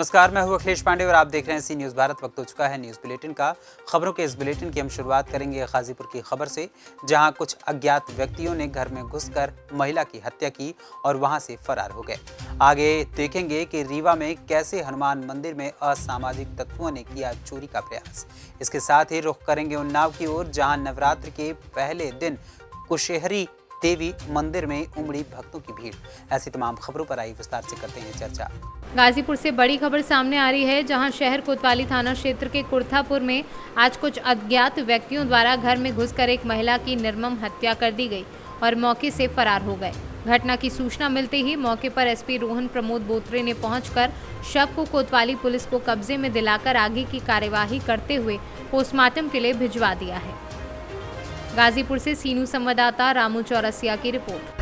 नमस्कार, मैं हूं अखिलेश पांडे और आप देख रहे हैं सी न्यूज़ भारत। वक्त हो चुका है न्यूज़ बुलेटिन का। खबरों के इस बुलेटिन की हम शुरुआत करेंगे गाजीपुर की खबर से, जहां कुछ अज्ञात व्यक्तियों ने घर में घुसकर महिला की हत्या की और वहां से फरार हो गए। आगे देखेंगे कि रीवा में कैसे हनुमान मंदिर में असामाजिक तत्वों ने किया चोरी का प्रयास। इसके साथ ही रुख करेंगे उन्नाव की ओर, जहाँ नवरात्र के पहले दिन कुशहरी देवी मंदिर में उमड़ी भक्तों की भीड़। ऐसी तमाम खबरों पर आई विस्तार से करते हैं चर्चा। गाजीपुर से बड़ी खबर सामने आ रही है, जहां शहर कोतवाली थाना क्षेत्र के कुर्थापुर में आज कुछ अज्ञात व्यक्तियों द्वारा घर में घुसकर एक महिला की निर्मम हत्या कर दी गई और मौके से फरार हो गए। घटना की सूचना मिलते ही मौके पर एसपी रोहन प्रमोद बोत्रे ने पहुंचकर शव को कोतवाली पुलिस को कब्जे में दिलाकर आगे की कार्यवाही करते हुए पोस्टमार्टम के लिए भिजवा दिया है। गाजीपुर से सीनू संवाददाता रामू चौरसिया की रिपोर्ट।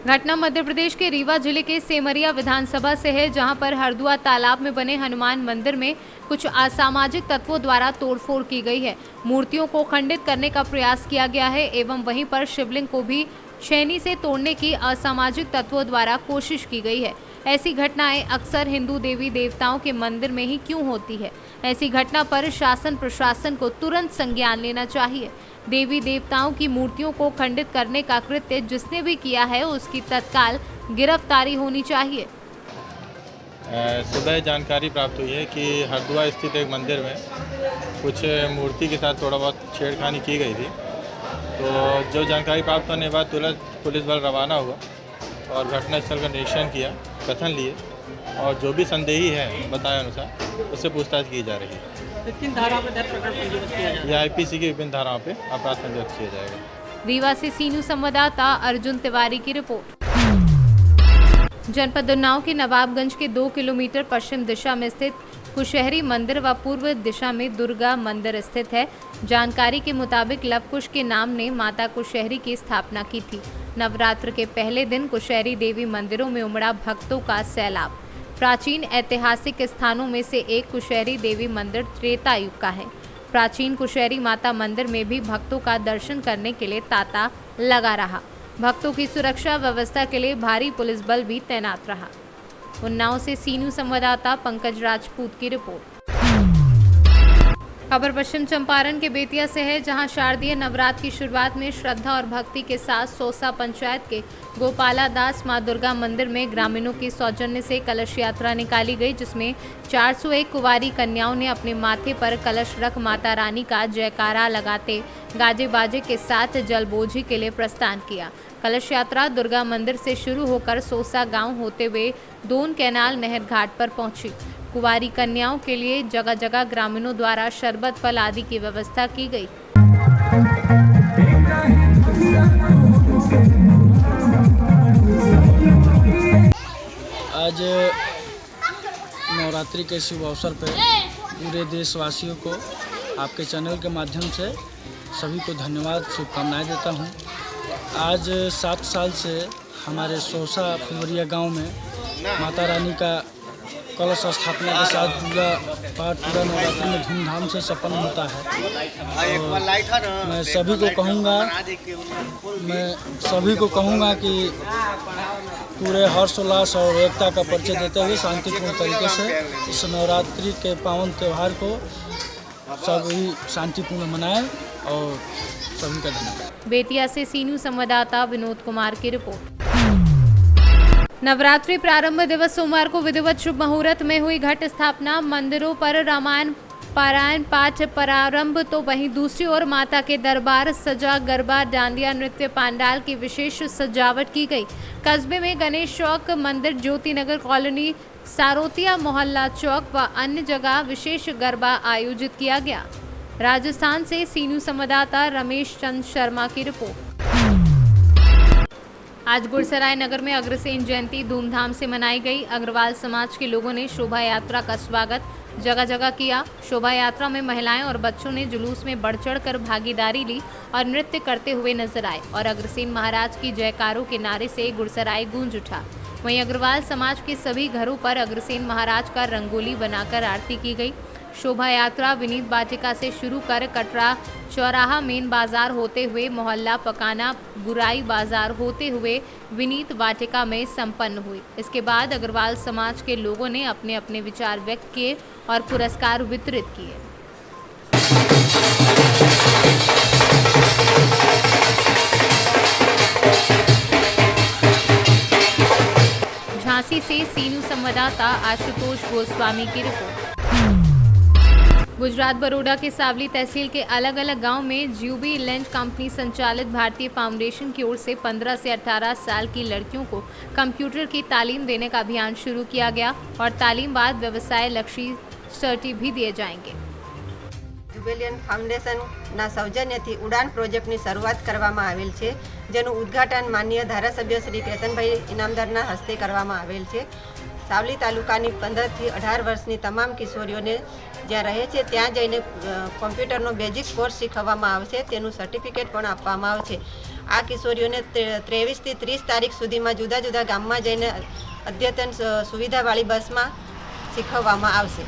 घटना मध्य प्रदेश के रीवा जिले के सेमरिया विधानसभा से है, जहां पर हरदुआ तालाब में बने हनुमान मंदिर में कुछ असामाजिक तत्वों द्वारा तोड़फोड़ की गई है। मूर्तियों को खंडित करने का प्रयास किया गया है एवं वहीं पर शिवलिंग को भी छेनी से तोड़ने की असामाजिक तत्वों द्वारा कोशिश की गई है। ऐसी घटनाएं अक्सर हिंदू देवी देवताओं के मंदिर में ही क्यों होती है? ऐसी घटना पर शासन प्रशासन को तुरंत संज्ञान लेना चाहिए। देवी देवताओं की मूर्तियों को खंडित करने का कृत्य जिसने भी किया है उसकी तत्काल गिरफ्तारी होनी चाहिए। सुबह जानकारी प्राप्त हुई है कि हरदुआ स्थित एक मंदिर में कुछ मूर्ति के साथ थोड़ा बहुत छेड़खानी की गई थी। तो जो जानकारी प्राप्त होने के बाद तुरंत पुलिस बल रवाना हुआ और घटनास्थल का निरीक्षण किया, कथन लिए और जो भी संदेही है बताए अनुसार उससे पूछताछ की जा रही है। किन धाराओं पर दर्ज प्रकरण पंजीबद्ध किया जा रहा है? यह आईपीसी की विभिन्न धाराओं पे अपराध पंजीबद्ध किया जाएगा। रीवा से सीनू संवाददाता अर्जुन तिवारी की रिपोर्ट। जनपद उन्नाव के नवाबगंज के 2 किलोमीटर पश्चिम दिशा में स्थित कुशहरी मंदिर व पूर्व दिशा में दुर्गा मंदिर स्थित है। जानकारी के मुताबिक लवकुश के नाम ने माता कुशहरी की स्थापना की थी। नवरात्र के पहले दिन कुशहरी देवी मंदिरों में उमड़ा भक्तों का सैलाब। प्राचीन ऐतिहासिक स्थानों में से एक कुशहरी देवी मंदिर त्रेता युग का है। प्राचीन कुशहरी माता मंदिर में भी भक्तों का दर्शन करने के लिए तांता लगा रहा। भक्तों की सुरक्षा व्यवस्था के लिए भारी पुलिस बल भी तैनात रहा। उन्नाव से सीनू संवाददाता पंकज राजपूत की रिपोर्ट। खबर पश्चिम चंपारण के बेतिया से है, जहां शारदीय नवरात्र की शुरुआत में श्रद्धा और भक्ति के साथ सोसा पंचायत के गोपाला दास मां दुर्गा मंदिर में ग्रामीणों की सौजन्य से कलश यात्रा निकाली गई, जिसमें 401 कुंवारी कन्याओं ने अपने माथे पर कलश रख माता रानी का जयकारा लगाते गाजे बाजे के साथ जलबोझी के लिए प्रस्थान किया। कलश यात्रा दुर्गा मंदिर से शुरू होकर सोसा गांव होते हुए दोन कैनाल नहर घाट पर पहुंची। कुंवारी कन्याओं के लिए जगह जगह ग्रामीणों द्वारा शरबत फल आदि की व्यवस्था की गई। आज नवरात्रि के शुभ अवसर पर पूरे देशवासियों को आपके चैनल के माध्यम से सभी को धन्यवाद शुभकामनाएं देता हूं। आज 7 साल से हमारे सोसा फुलवरिया गांव में माता रानी का कलश स्थापना के साथ पूरा पाठ पूरा नवरात्रि में धूमधाम से संपन्न होता है। और मैं सभी को कहूँगा कि पूरे हर्षोल्लास और एकता का परिचय देते हुए शांतिपूर्ण तरीके से इस नवरात्रि के पावन त्यौहार को सभी शांतिपूर्ण मनाएं और सभी का धन्यवाद। बेतिया से सीनू संवाददाता विनोद कुमार की रिपोर्ट। नवरात्रि प्रारंभ दिवस सोमवार को विधिवत शुभ मुहूर्त में हुई घट स्थापना। मंदिरों पर रामायण पारायण पाठ प्रारंभ, तो वहीं दूसरी ओर माता के दरबार सजा, गरबा, डांडिया नृत्य पंडाल की विशेष सजावट की गई। कस्बे में गणेश चौक, मंदिर, ज्योति नगर कॉलोनी, सारोतिया मोहल्ला चौक व अन्य जगह विशेष गरबा आयोजित किया गया। राजस्थान से सीनू संवाददाता रमेश चंद्र शर्मा की रिपोर्ट। आज गुरसराय नगर में अग्रसेन जयंती धूमधाम से मनाई गई। अग्रवाल समाज के लोगों ने शोभा यात्रा का स्वागत जगह जगह किया। शोभा यात्रा में महिलाएं और बच्चों ने जुलूस में बढ़ चढ़ कर भागीदारी ली और नृत्य करते हुए नजर आए और अग्रसेन महाराज की जयकारों के नारे से गुरसराय गूंज उठा। वहीं अग्रवाल समाज के सभी घरों पर अग्रसेन महाराज का रंगोली बनाकर आरती की गई। शोभा यात्रा विनीत वाटिका से शुरू कर कटरा चौराहा मेन बाजार होते हुए मोहल्ला पकाना बुराई बाजार होते हुए विनीत वाटिका में संपन्न हुई। इसके बाद अग्रवाल समाज के लोगों ने अपने अपने विचार व्यक्त किए और पुरस्कार वितरित किए। झांसी से सीनू संवाददाता आशुतोष गोस्वामी की रिपोर्ट। गुजरात बरोडा के सावली तहसील के अलग अलग गांव में ज्यूबी लैंड कंपनी संचालित भारतीय फाउंडेशन की ओर से 15 से 18 साल की लड़कियों को कंप्यूटर की तालीम देने का अभियान शुरू किया गया और तालीम बाद व्यवसाय लक्षी सर्टिफिकेट भी दिए जाएंगे। જ્યુબિલિયન ફાઉન્ડેશનના સૌજન્યથી ઉડાન પ્રોજેક્ટની શરૂઆત કરવામાં આવેલ છે, જેનું ઉદ્ઘાટન માનનીય ધારાસભ્ય શ્રી કેતનભાઈ ઇનામદારના હસ્તે કરવામાં આવેલ છે। સાવલી તાલુકાની 15 થી 18 વર્ષની તમામ કિશોરીઓને જ્યાં રહે છે ત્યાં જઈને કોમ્પ્યુટરનો બેઝિક કોર્સ શીખવવામાં આવશે, તેનું સર્ટિફિકેટ પણ આપવામાં આવશે। આ કિશોરીઓને 23 થી 30 તારીખ સુધીમાં જુદા જુદા ગામમાં જઈને અદ્યતન સુવિધાવાળી બસમાં શીખવવામાં આવશે।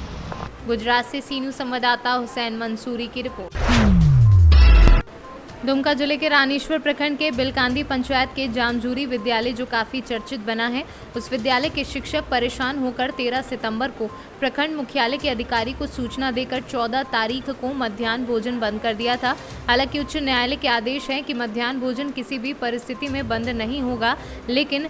गुजरात से सीनू संवाददाता हुसैन मंसूरी की रिपोर्ट। दुमका जिले के रानीश्वर प्रखंड के बिलकांदी पंचायत के जामजूरी विद्यालय जो काफ़ी चर्चित बना है, उस विद्यालय के शिक्षक परेशान होकर 13 सितंबर को प्रखंड मुख्यालय के अधिकारी को सूचना देकर 14 तारीख को मध्याह्न भोजन बंद कर दिया था। हालांकि उच्च न्यायालय के आदेश है कि मध्याह्न भोजन किसी भी परिस्थिति में बंद नहीं होगा, लेकिन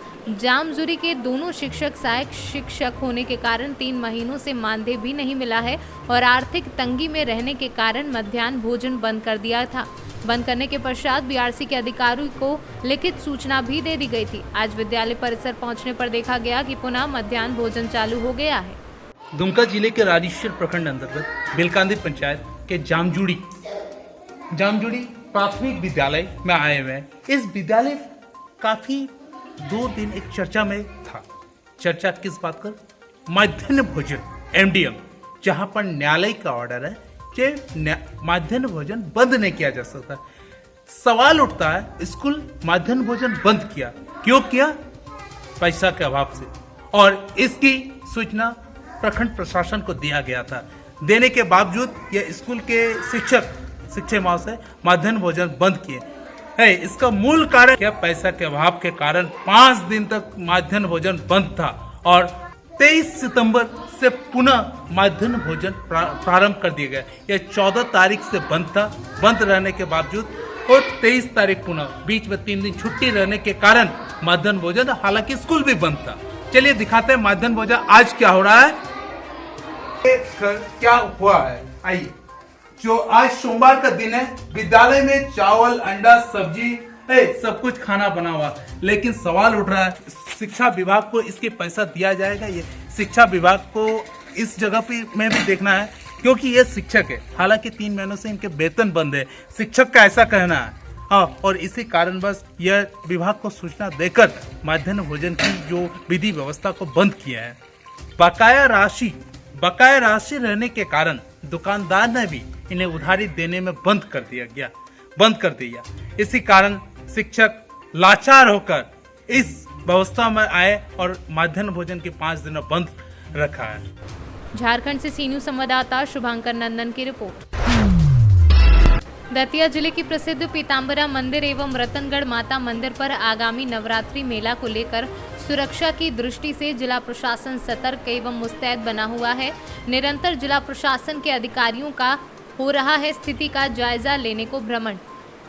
जामजूरी के दोनों शिक्षक सहायक शिक्षक होने के कारण 3 महीनों से मानदेय भी नहीं मिला है और आर्थिक तंगी में रहने के कारण मध्याह्न भोजन बंद कर दिया था। बंद करने के पश्चात बीआरसी के अधिकारियों को लिखित सूचना भी दे दी गई थी। आज विद्यालय परिसर पहुंचने पर देखा गया कि पुनः मध्याह्न भोजन चालू हो गया है। दुमका जिले के रानीश्वर प्रखंड अंतर्गत बिलकांदी पंचायत के जामजूड़ी प्राथमिक विद्यालय में आए हुए हैं। इस विद्यालय काफी 2 दिन एक चर्चा में था। चर्चा किस बात कर? मध्याह्न भोजन MDM, जहां पर न्यायालय का ऑर्डर है कि मध्याह्न भोजन बंद नहीं किया जा सकता। सवाल उठता है, स्कूल मध्याह्न भोजन बंद किया, क्यों किया? पैसा के अभाव से। और इसकी सूचना प्रखंड प्रशासन को दिया गया था। देने के बावजूद यह स्कूल के शिक्षक महाशय मध्याह्न भोजन बंद किए है। इसका मूल कारण क्या? पैसा के अभाव के कारण 5 दिन तक मध्याह्न भोजन बंद था और 23 सितंबर से पुनः मध्याह्न भोजन प्रारंभ कर दिया गया। यह 14 तारीख से बंद था। बंद रहने के बावजूद और 23 तारीख पुनः, बीच में 3 दिन छुट्टी रहने के कारण मध्याह्न भोजन, हालांकि स्कूल भी बंद था। चलिए दिखाते हैं मध्याह्न भोजन आज क्या हो रहा है, क्या हुआ है। आइए, जो आज सोमवार का दिन है, विद्यालय में चावल, अंडा, सब्जी सब कुछ खाना बना हुआ, लेकिन सवाल उठ रहा है शिक्षा विभाग को इसके पैसा दिया जाएगा? ये शिक्षा विभाग को इस जगह पे में भी देखना है, क्योंकि ये शिक्षक है। हालांकि 3 महीनों से इनके वेतन बंद है, शिक्षक का ऐसा कहना है। हाँ, और इसी कारणवश यह विभाग को सूचना देकर मध्याह्न भोजन की जो विधि व्यवस्था को बंद किया है। बकाया राशि रहने के कारण दुकानदार ने भी इन्हें उधारी देने में बंद कर दिया। इसी कारण शिक्षक लाचार होकर इस व्यवस्था में आए और मध्याह्न भोजन के 5 दिन बंद रखा है। झारखंड से सीनू संवाददाता शुभांकर नंदन की रिपोर्ट। दतिया जिले की प्रसिद्ध पीताम्बरा मंदिर एवं रतनगढ़ माता मंदिर पर आगामी नवरात्रि मेला को लेकर सुरक्षा की दृष्टि से जिला प्रशासन सतर्क एवं मुस्तैद बना हुआ है। निरंतर जिला प्रशासन के अधिकारियों का हो रहा है स्थिति का जायजा लेने को भ्रमण।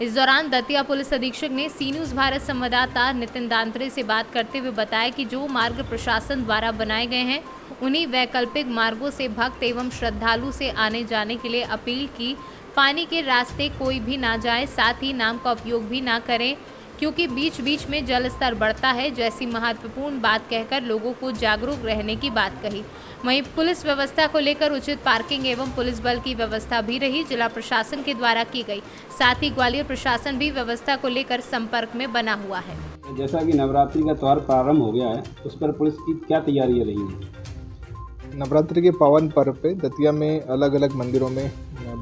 इस दौरान दतिया पुलिस अधीक्षक ने सी न्यूज़ भारत संवाददाता नितिन दांत्रे से बात करते हुए बताया कि जो मार्ग प्रशासन द्वारा बनाए गए हैं उन्हीं वैकल्पिक मार्गों से भक्त एवं श्रद्धालु से आने जाने के लिए अपील की। पानी के रास्ते कोई भी ना जाए, साथ ही नाव का उपयोग भी ना करें, क्योंकि बीच बीच में जल स्तर बढ़ता है, जैसी महत्वपूर्ण बात कहकर लोगों को जागरूक रहने की बात कही। वहीं पुलिस व्यवस्था को लेकर उचित पार्किंग एवं पुलिस बल की व्यवस्था भी रही जिला प्रशासन के द्वारा की गई। साथ ही ग्वालियर प्रशासन भी व्यवस्था को लेकर संपर्क में बना हुआ है। जैसा कि नवरात्रि का त्यौहार प्रारंभ हो गया है, उस पर पुलिस की क्या तैयारियां रही हैं? नवरात्रि के पावन पर्व पे दतिया में अलग अलग मंदिरों में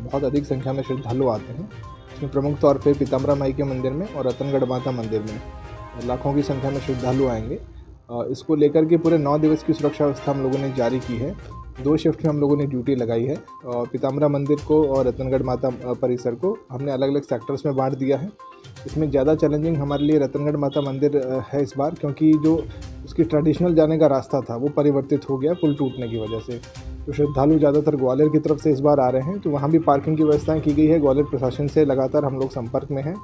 बहुत अधिक संख्या में श्रद्धालु आते हैं। इसमें प्रमुख तौर पे पीताम्बरा माई के मंदिर में और रतनगढ़ माता मंदिर में लाखों की संख्या में श्रद्धालु आएंगे। इसको लेकर के पूरे 9 दिवस की सुरक्षा व्यवस्था हम लोगों ने जारी की है। 2 शिफ्ट में हम लोगों ने ड्यूटी लगाई है और पीताम्बरा मंदिर को और रतनगढ़ माता परिसर को हमने अलग अलग सेक्टर्स में बांट दिया है। इसमें ज़्यादा चैलेंजिंग हमारे लिए रतनगढ़ माता मंदिर है इस बार, क्योंकि जो उसकी ट्रेडिशनल जाने का रास्ता था वो परिवर्तित हो गया पुल टूटने की वजह से। तो श्रद्धालु ज़्यादातर ग्वालियर की तरफ से इस बार आ रहे हैं, तो वहाँ भी पार्किंग की व्यवस्थाएँ की गई है। ग्वालियर प्रशासन से लगातार हम लोग संपर्क में हैं।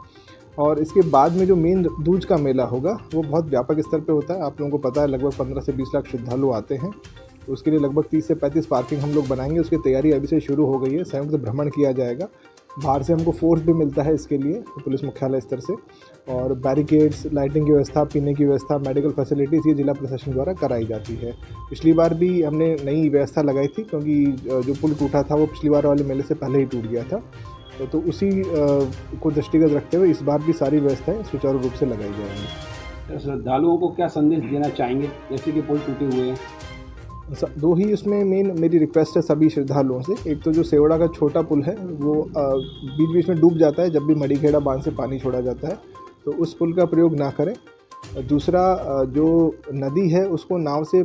और इसके बाद में जो मेन दूज का मेला होगा वो बहुत व्यापक स्तर पे होता है। आप लोगों को पता है लगभग 15 से 20 लाख श्रद्धालु आते हैं, तो उसके लिए लगभग 30 से 35 पार्किंग हम लोग बनाएंगे। उसकी तैयारी अभी से शुरू हो गई है। संयुक्त भ्रमण किया जाएगा। बाहर से हमको फोर्स भी मिलता है इसके लिए पुलिस मुख्यालय स्तर से, और बैरिकेड्स, लाइटिंग की व्यवस्था, पीने की व्यवस्था, मेडिकल फैसिलिटीज़ ये जिला प्रशासन द्वारा कराई जाती है। पिछली बार भी हमने नई व्यवस्था लगाई थी, क्योंकि जो पुल टूटा था वो पिछली बार वाले मेले से पहले ही टूट गया था। तो उसी को दृष्टिगत रखते हुए इस बार भी सारी व्यवस्थाएं सुचारू रूप से लगाई जाएंगी। श्रद्धालुओं को क्या संदेश देना चाहेंगे, जैसे कि पुल टूटे हुए हैं? 2 ही उसमें मेन मेरी रिक्वेस्ट है सभी श्रद्धालुओं से। एक तो जो सेवड़ा का छोटा पुल है वो बीच बीच में डूब जाता है जब भी मड़ीखेड़ा बांध से पानी छोड़ा जाता है, तो उस पुल का प्रयोग ना करें। दूसरा, जो नदी है उसको नाव से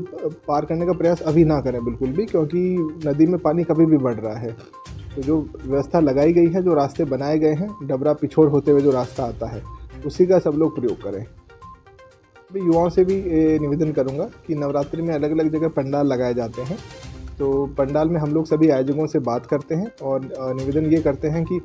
पार करने का प्रयास अभी ना करें बिल्कुल भी, क्योंकि नदी में पानी कभी भी बढ़ रहा है। तो जो व्यवस्था लगाई गई है, जो रास्ते बनाए गए हैं, डबरा पिछोड़ होते हुए जो रास्ता आता है उसी का सब लोग प्रयोग करें। मैं युवाओं से भी निवेदन करूंगा कि नवरात्रि में अलग अलग जगह पंडाल लगाए जाते हैं, तो पंडाल में हम लोग सभी आयोजकों से बात करते हैं और निवेदन ये करते हैं कि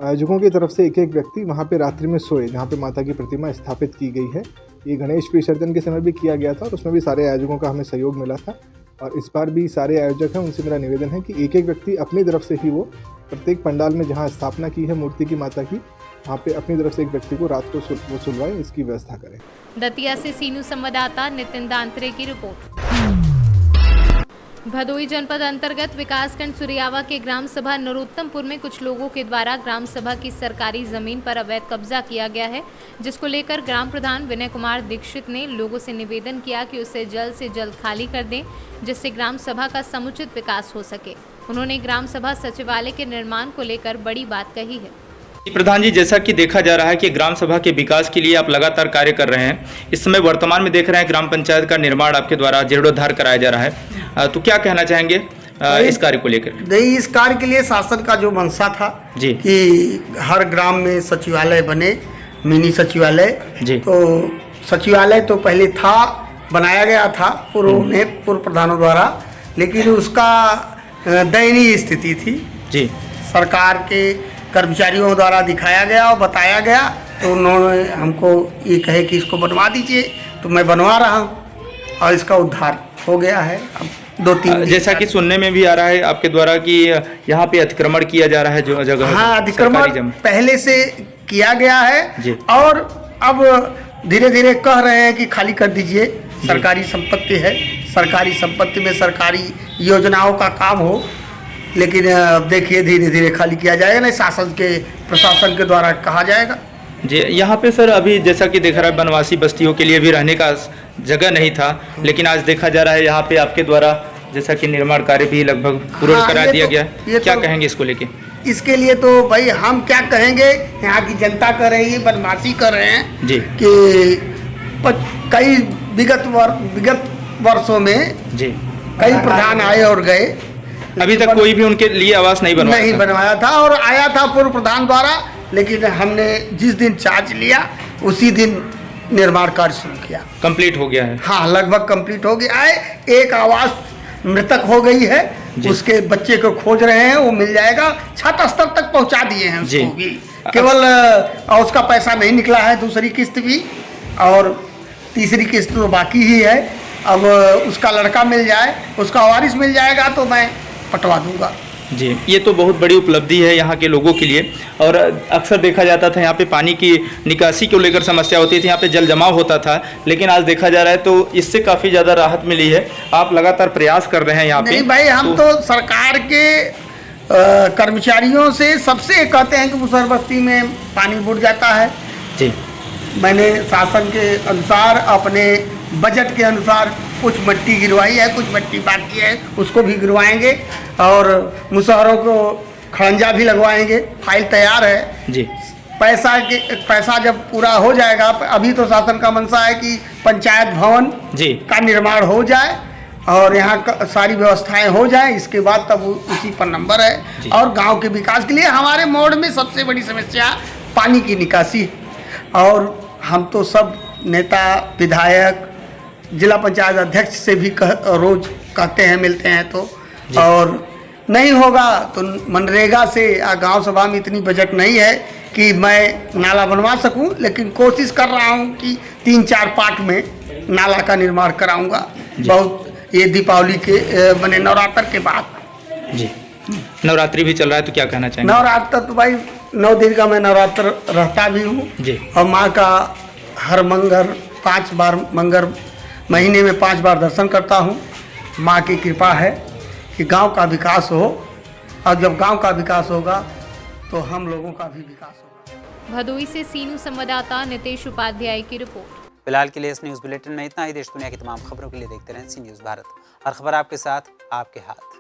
आयोजकों की तरफ से एक एक व्यक्ति वहाँ पे रात्रि में सोए जहाँ पे माता की प्रतिमा स्थापित की गई है। ये गणेश विसर्जन के समय भी किया गया था और उसमें भी सारे आयोजकों का हमें सहयोग मिला था, और इस बार भी सारे आयोजक हैं उनसे मेरा निवेदन है कि एक एक व्यक्ति अपनी तरफ से ही वो प्रत्येक पंडाल में जहाँ स्थापना की है मूर्ति की माता की, वहाँ पे अपनी तरफ से एक व्यक्ति को रात को वो सुलवाएं, इसकी व्यवस्था करें। दतिया से सीनू संवाददाता नितिन दांतरे की रिपोर्ट। भदोही जनपद अंतर्गत विकासखंड सुरियावा के ग्राम सभा नरोत्तमपुर में कुछ लोगों के द्वारा ग्राम सभा की सरकारी जमीन पर अवैध कब्जा किया गया है, जिसको लेकर ग्राम प्रधान विनय कुमार दीक्षित ने लोगों से निवेदन किया कि उसे जल्द से जल्द खाली कर दें, जिससे ग्राम सभा का समुचित विकास हो सके। उन्होंने ग्राम सभा सचिवालय के निर्माण को लेकर बड़ी बात कही है। प्रधान जी, जैसा कि देखा जा रहा है कि ग्राम सभा के विकास के लिए आप लगातार कार्य कर रहे हैं। इस समय वर्तमान में देख रहे हैं ग्राम पंचायत का निर्माण आपके द्वारा जीर्णोद्धार कराया जा रहा है, तो क्या कहना चाहेंगे इस कार्य को लेकर? नहीं, इस कार्य के लिए शासन का जो मंशा था जी कि हर ग्राम में सचिवालय बने, मिनी सचिवालय जी, तो सचिवालय तो पहले था, बनाया गया था पूर्व प्रधानों द्वारा, लेकिन उसका दयनीय स्थिति थी जी। सरकार के कर्मचारियों द्वारा दिखाया गया और बताया गया, तो उन्होंने हमको ये कहे कि इसको बनवा दीजिए, तो मैं बनवा रहा हूँ और इसका उद्धार हो गया है। अब 2-3 जैसा कि सुनने में भी आ रहा है आपके द्वारा कि यहाँ पे अतिक्रमण किया जा रहा है जो जगह। हाँ, अतिक्रमण पहले से किया गया है जी, और अब धीरे धीरे कह रहे हैं कि खाली कर दीजिए। सरकारी संपत्ति है, सरकारी संपत्ति में सरकारी योजनाओं का काम हो, लेकिन अब देखिए धीरे धीरे खाली किया जाएगा, नहीं शासन के प्रशासन के द्वारा कहा जाएगा जी। यहाँ पे सर अभी जैसा कि देखा रहा है वनवासी बस्तियों के लिए भी रहने का जगह नहीं था, लेकिन आज देखा जा रहा है यहाँ पे आपके द्वारा जैसा कि निर्माण कार्य भी लगभग पूरा करा दिया गया। क्या कहेंगे इसको लेके? इसके लिए तो भाई हम क्या कहेंगे, यहाँ की जनता कर रही है, वनवासी कर रहे हैं जी कि कई विगत वर्षों में जी कई प्रधान आए और गए, अभी तक कोई भी उनके लिए आवास नहीं बनवाया था और आया था पूर्व प्रधान द्वारा, लेकिन हमने जिस दिन चार्ज लिया उसी दिन निर्माण कार्य शुरू किया। कंप्लीट हो गया है? हाँ, लगभग कंप्लीट हो गया है। एक आवास मृतक हो गई है, उसके बच्चे को खोज रहे हैं, वो मिल जाएगा। छत स्तर तक पहुंचा दिए हैं उसको भी, केवल उसका पैसा नहीं निकला है, दूसरी किस्त भी और तीसरी किस्त तो बाकी ही है। अब उसका लड़का मिल जाए, उसका वारिस मिल जाएगा तो मैं पटवा दूंगा जी। ये तो बहुत बड़ी उपलब्धि है यहाँ के लोगों के लिए। और अक्सर देखा जाता था यहाँ पे पानी की निकासी को लेकर समस्या होती थी, यहाँ पे जल जमाव होता था, लेकिन आज देखा जा रहा है तो इससे काफ़ी ज़्यादा राहत मिली है। आप लगातार प्रयास कर रहे हैं यहाँ पे? नहीं भाई, हम तो सरकार के कर्मचारियों से सबसे कहते हैं कि मुसहर बस्ती में पानी बुढ़ जाता है जी। मैंने शासन के अनुसार अपने बजट के अनुसार कुछ मट्टी गिरवाई है, कुछ मट्टी बाकी है, उसको भी गिरवाएंगे और मुसहरों को खड़ंजा भी लगवाएंगे। फाइल तैयार है जी। पैसा जब पूरा हो जाएगा, अभी तो शासन का मंशा है कि पंचायत भवन जी का निर्माण हो जाए और यहाँ सारी व्यवस्थाएं हो जाएं, इसके बाद तब उसी पर नंबर है। और गांव के विकास के लिए हमारे मोड़ में सबसे बड़ी समस्या पानी की निकासी है। और हम तो सब नेता, विधायक, जिला पंचायत अध्यक्ष से भी रोज कहते हैं, मिलते हैं तो, और नहीं होगा तो मनरेगा से गांव सभा में इतनी बजट नहीं है कि मैं नाला बनवा सकूं, लेकिन कोशिश कर रहा हूं कि 3-4 पार्ट में नाला का निर्माण कराऊंगा। बहुत ये दीपावली के बने नवरात्र के बाद। जी, नवरात्रि भी चल रहा है तो क्या कहना चाहेंगे? नवरात्र तो भाई 9 दिन का मैं नवरात्र रहता भी हूँ जी, और माँ का हर मंगर 5 बार मंगर महीने में 5 बार दर्शन करता हूँ। माँ की कृपा है कि गांव का विकास हो, और जब गांव का विकास होगा तो हम लोगों का भी विकास होगा। भदोई से सीनू संवाददाता नितेश उपाध्याय की रिपोर्ट। फिलहाल के लिए इस न्यूज़ बुलेटिन में इतना ही। देश दुनिया की तमाम खबरों के लिए देखते रहें सी न्यूज़ भारत। हर खबर आपके साथ, आपके हाथ।